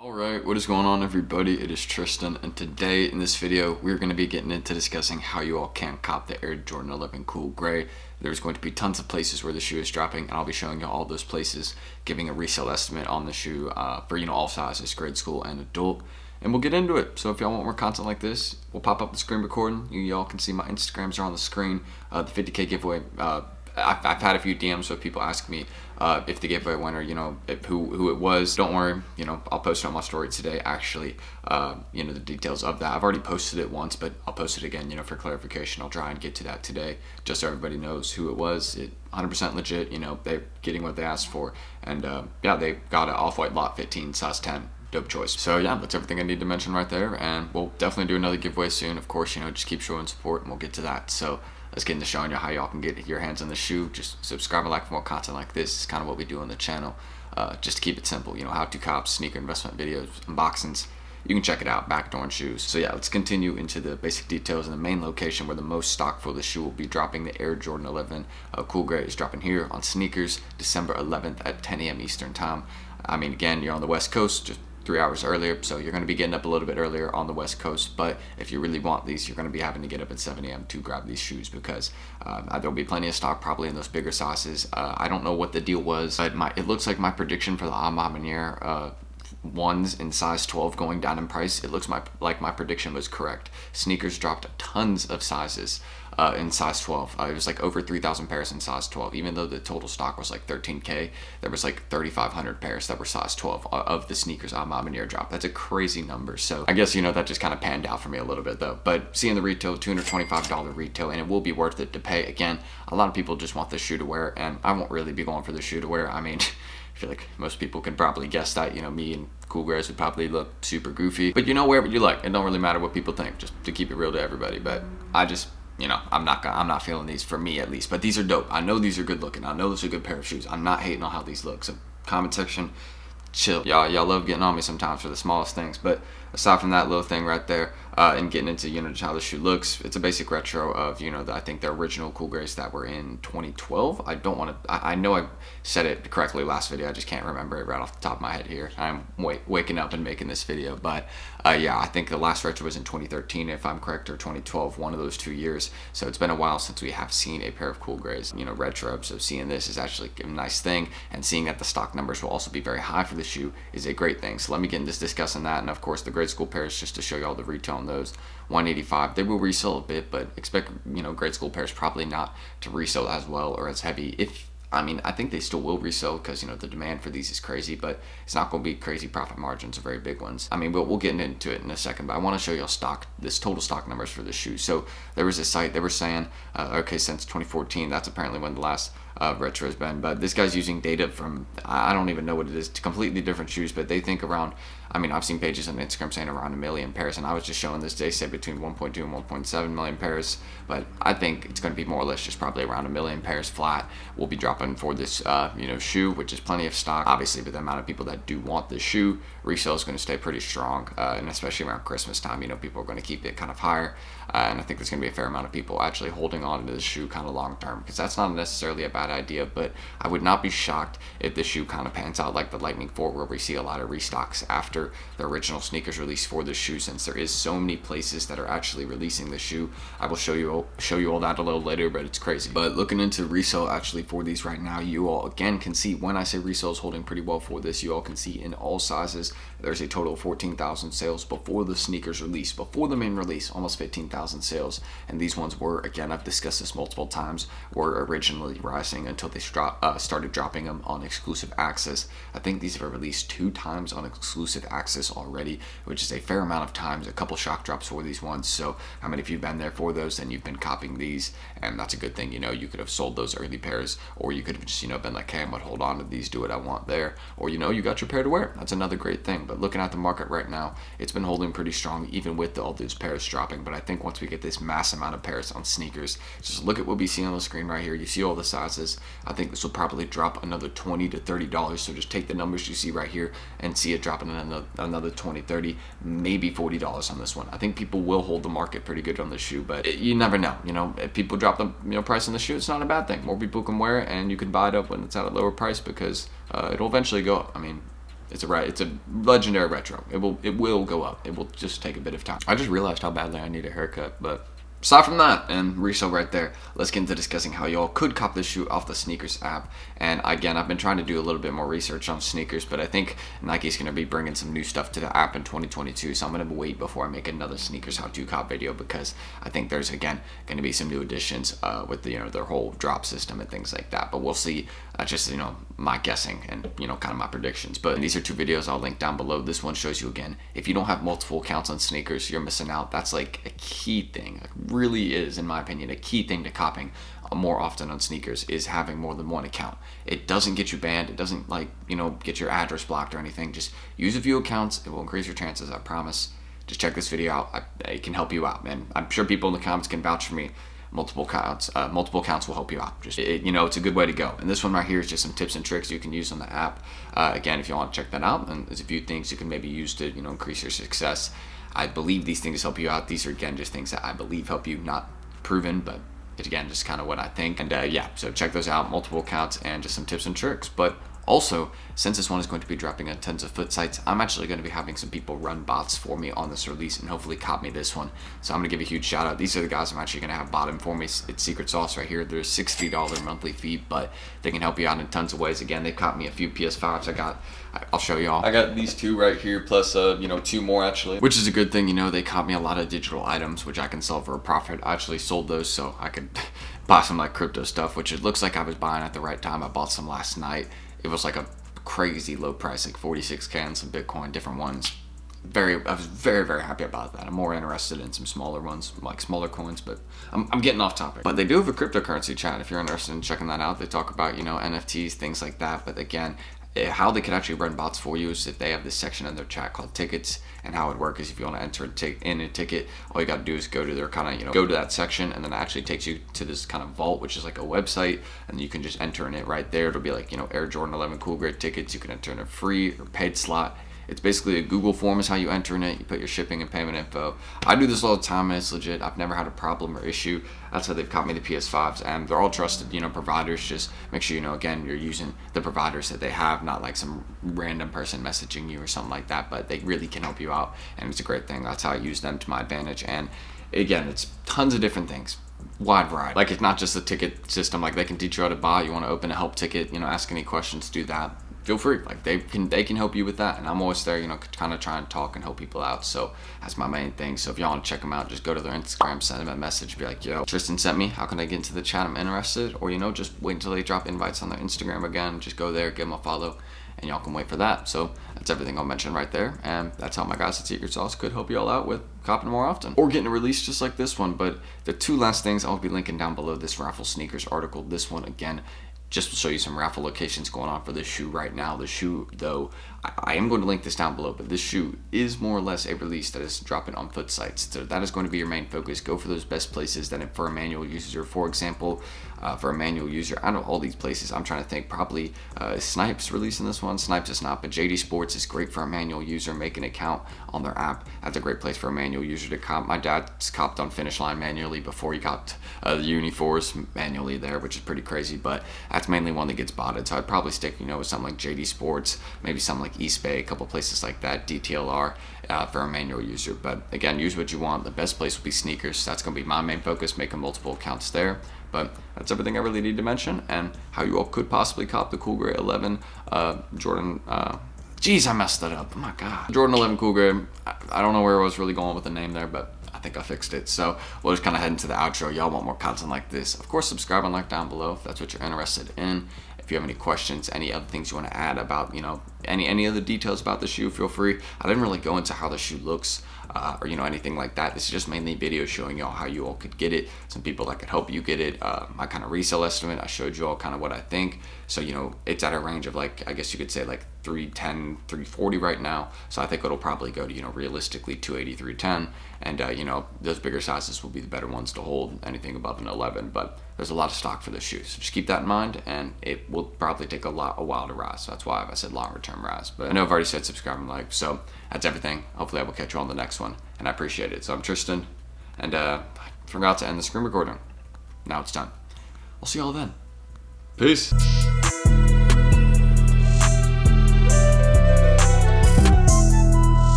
Alright, what is going on everybody? It is Tristan, and today in this video we're going to be getting into discussing how you all can cop the Air Jordan 11 Cool Gray. There's going to be tons of places where the shoe is dropping, and I'll be showing you all those places, giving a resale estimate on the shoe for all sizes, grade school and adult. And we'll get into it. So if y'all want more content like this, we'll pop up the screen recording. Y'all can see my Instagrams are on the screen. The 50K giveaway, I've had a few DMs with people asking me if the giveaway winner, who it was. Don't worry, I'll post it on my story today, actually, the details of that. I've already posted it once, but I'll post it again, for clarification. I'll try and get to that today, just so everybody knows who it was. It 100% legit, they're getting what they asked for. And yeah, they got an off-white lot 15, size 10. Dope choice. So yeah, that's everything I need to mention right there, and we'll definitely do another giveaway soon. Of course, just keep showing support and we'll get to that. So let's get into showing you how y'all can get your hands on the shoe. Just subscribe and like for more content like this. It's kind of what we do on the channel, just to keep it simple. How to cops, sneaker investment videos, unboxings. You can check it out, backdooring shoes. So yeah, let's continue into the basic details. In the main location where the most stock for the shoe will be dropping, the Air Jordan 11 Cool Gray is dropping here on Snkrs, December 11th at 10 a.m. Eastern time. I mean, again, you're on the West Coast, just 3 hours earlier, so you're going to be getting up a little bit earlier on the West Coast. But if you really want these, you're going to be having to get up at 7 a.m. to grab these shoes, because there'll be plenty of stock probably in those bigger sizes. I don't know what the deal was, but it looks like my prediction for the A Ma Maniere ones in size 12 going down in price, it looks like my prediction was correct. Snkrs dropped tons of sizes in size 12. It was like over 3,000 pairs in size 12. Even though the total stock was like 13K, there was like 3,500 pairs that were size 12 of the Snkrs A Ma Maniere drop. That's a crazy number. So I guess, that just kind of panned out for me a little bit though. But seeing the retail, $225 retail, and it will be worth it to pay. Again, a lot of people just want the shoe to wear, and I won't really be going for the shoe to wear. I mean, I feel like most people can probably guess that, me and Cool Grays would probably look super goofy. But wear what you like. It don't really matter what people think, just to keep it real to everybody. But I just, I'm not feeling these, for me at least. But these are dope. I know these are good looking. I know this is a good pair of shoes. I'm not hating on how these look. So comment section, chill. Y'all love getting on me sometimes for the smallest things. But aside from that little thing right there, and getting into just how the shoe looks, it's a basic retro of I think the original Cool Grays that were in 2012. I know I said it correctly last video, I just can't remember it right off the top of my head here. I'm waking up and making this video, but yeah, I think the last retro was in 2013 if I'm correct, or 2012, one of those 2 years. So it's been a while since we have seen a pair of Cool Grays retro. So seeing this is actually a nice thing, and seeing that the stock numbers will also be very high for the shoe is a great thing. So let me get into discussing that, and of course the grade school pairs, just to show you all the retail on those. 185. They will resell a bit, but expect grade school pairs probably not to resell as well or as heavy. I think they still will resell, because the demand for these is crazy, but it's not going to be crazy profit margins or very big ones. We'll get into it in a second, but I want to show you this total stock numbers for the shoe. So there was a site, they were saying, okay, since 2014, that's apparently when the last retro has been, but this guy's using data from, I don't even know what it is, completely different shoes, but they think around, I've seen pages on Instagram saying around 1 million pairs, and I was just showing this, they say between 1.2 and 1.7 million pairs, but I think it's going to be more or less just probably around 1 million pairs flat will be dropping for this shoe, which is plenty of stock. Obviously, with the amount of people that do want this shoe, resale is going to stay pretty strong, and especially around Christmas time, people are going to keep it kind of higher, and I think there's going to be a fair amount of people actually holding on to this shoe kind of long term, because that's not necessarily a bad idea. But I would not be shocked if the shoe kind of pans out like the Lightning 4, where we see a lot of restocks after the original Snkrs release for this shoe, since there is so many places that are actually releasing the shoe. I will show you all that a little later, but it's crazy. But looking into resale actually for these right now, you all again can see, when I say resale is holding pretty well for this, you all can see in all sizes there's a total of 14,000 sales before the Snkrs release, before the main release, almost 15,000 sales. And these ones were, again, I've discussed this multiple times, were originally rising until they started dropping them on exclusive access. I think these have released 2 times on exclusive access already, which is a fair amount of times, a couple shock drops for these ones. So if you've been there for those, then you've been copying these, and that's a good thing. You could have sold those early pairs, or you could have just been like, hey, I'm gonna hold on to these, do what I want there, or you got your pair to wear. That's another great thing. But looking at the market right now, it's been holding pretty strong, even with all these pairs dropping. But I think once we get this mass amount of pairs on Snkrs, just look at what we see on the screen right here. You see all the sizes. I think this will probably drop another $20 to $30. So just take the numbers you see right here and see it dropping another 20, 30, maybe $40 on this one. I think people will hold the market pretty good on this shoe, but you never know. If people drop the price on the shoe, it's not a bad thing. More people can wear it, and you can buy it up when it's at a lower price, because it'll eventually go up. It's a legendary retro. It will go up. It will just take a bit of time. I just realized how badly I need a haircut, but aside from that, and Resell right there, let's get into discussing how y'all could cop this shoe off the Snkrs app. And again, I've been trying to do a little bit more research on Snkrs, but I think Nike's going to be bringing some new stuff to the app in 2022, so I'm going to wait before I make another Snkrs how-to cop video, because I think there's, again, going to be some new additions with the, their whole drop system and things like that. But we'll see. That's just, my guessing and, kind of my predictions. But these are two videos I'll link down below. This one shows you, again, if you don't have multiple accounts on Snkrs, you're missing out. That's like a key thing. Really is, in my opinion, a key thing to copying more often on Snkrs is having more than one account. It doesn't get you banned. It doesn't get your address blocked or anything. Just use a few accounts. It will increase your chances, I promise. Just check this video out. It can help you out, man. I'm sure people in the comments can vouch for me. Multiple accounts will help you out. Just it's a good way to go. And this one right here is just some tips and tricks you can use on the app. Again, if you want to check that out, and there's a few things you can maybe use to increase your success. I believe these things help you out. These are, again, just things that I believe help you, not proven, but it's, again, just kind of what I think. And yeah, so check those out, multiple accounts, and just some tips and tricks. But also, since this one is going to be dropping on tons of FOOTSITES, I'm actually going to be having some people run bots for me on this release and hopefully cop me this one. So I'm going to give a huge shout out. These are the guys I'm actually going to have bot them for me. It's secret sauce right here. There's a $60 monthly fee, but they can help you out in tons of ways. Again, they've caught me a few PS5s. I'll show y'all. I got these two right here, plus two more actually, which is a good thing. They caught me a lot of digital items, which I can sell for a profit. I actually sold those so I could buy some like crypto stuff, which it looks like I was buying at the right time. I bought some last night. It was like a crazy low price, like 46K and some Bitcoin, different ones. I was very, very happy about that. I'm more interested in some smaller ones, like smaller coins, but I'm getting off topic. But they do have a cryptocurrency chat if you're interested in checking that out. They talk about, NFTs, things like that. But again, how they can actually run bots for you is if they have this section in their chat called tickets, and how it works is if you want to enter in a ticket, all you got to do is go to their kind of, go to that section, and then it actually takes you to this kind of vault, which is like a website, and you can just enter in it right there. It'll be like, Air Jordan 11 Cool Grade tickets. You can enter in a free or paid slot. It's basically a Google form is how you enter in it. You put your shipping and payment info. I do this all the time, and it's legit. I've never had a problem or issue. That's how they've caught me the PS5s, and they're all trusted, providers. Just make sure, again, you're using the providers that they have, not like some random person messaging you or something like that, but they really can help you out, and it's a great thing. That's how I use them to my advantage. And again, it's tons of different things. Wide variety. Like, it's not just a ticket system. Like, they can teach you how to buy. You want to open a help ticket, ask any questions, do that. Feel free. Like, they can help you with that, and I'm always there, kind of trying to talk and help people out. So that's my main thing. So if y'all want to check them out, just go to their Instagram, send them a message, be like, yo, Tristan sent me, how can I get into the chat? I'm interested. Or just wait until they drop invites on their Instagram again. Just go there, give them a follow, and y'all can wait for that. So that's everything I'll mention right there, and that's how my guys at Secret Sauce could help y'all out with copping more often or getting a release just like this one. But the two last things I'll be linking down below this Raffles Snkrs article. This one, again, just to show you some raffle locations going on for this shoe right now. The shoe, though, I am going to link this down below, but this shoe is more or less a release that is dropping on FOOTSITES. So that is going to be your main focus. Go for those best places that for a manual user. For example, for a manual user, out of all these places, I'm trying to think, probably Snipes releasing this one. Snipes is not, but JD Sports is great for a manual user. Make an account on their app. That's a great place for a manual user to cop. My dad's copped on Finish Line manually before he got the Uni 4s manually there, which is pretty crazy, but that's mainly one that gets botted. So I'd probably stick, with something like JD Sports, maybe something like East Bay, a couple places like that, DTLR for a manual user. But again, use what you want. The best place will be Snkrs. That's going to be my main focus, making multiple accounts there. But that's everything I really need to mention, and how you all could possibly cop the Cool Grade 11 Jordan. Jeez, I messed that up. Oh my God. Jordan 11 Cool Grade. I don't know where I was really going with the name there, but I think I fixed it. So we'll just kind of head into the outro. Y'all want more content like this, of course, subscribe and like down below if that's what you're interested in. If you have any questions, any other things you want to add about, any other details about the shoe, feel free. I didn't really go into how the shoe looks or anything like that. This is just mainly video showing y'all how you all could get it, some people that could help you get it, my kind of resale estimate. I showed you all kind of what I think. So it's at a range of, like, I guess you could say like 310, 340 right now. So I think it'll probably go to realistically 280, 310, and those bigger sizes will be the better ones to hold anything above an 11. But there's a lot of stock for this shoe, so just keep that in mind, and it will probably take a while to rise. So that's why I said longer term rise. But I know I've already said subscribe and like, so that's everything. Hopefully I will catch you on the next one, and I appreciate it. So I'm Tristan, and I forgot to end the screen recording. Now it's done. I'll see y'all then. Peace.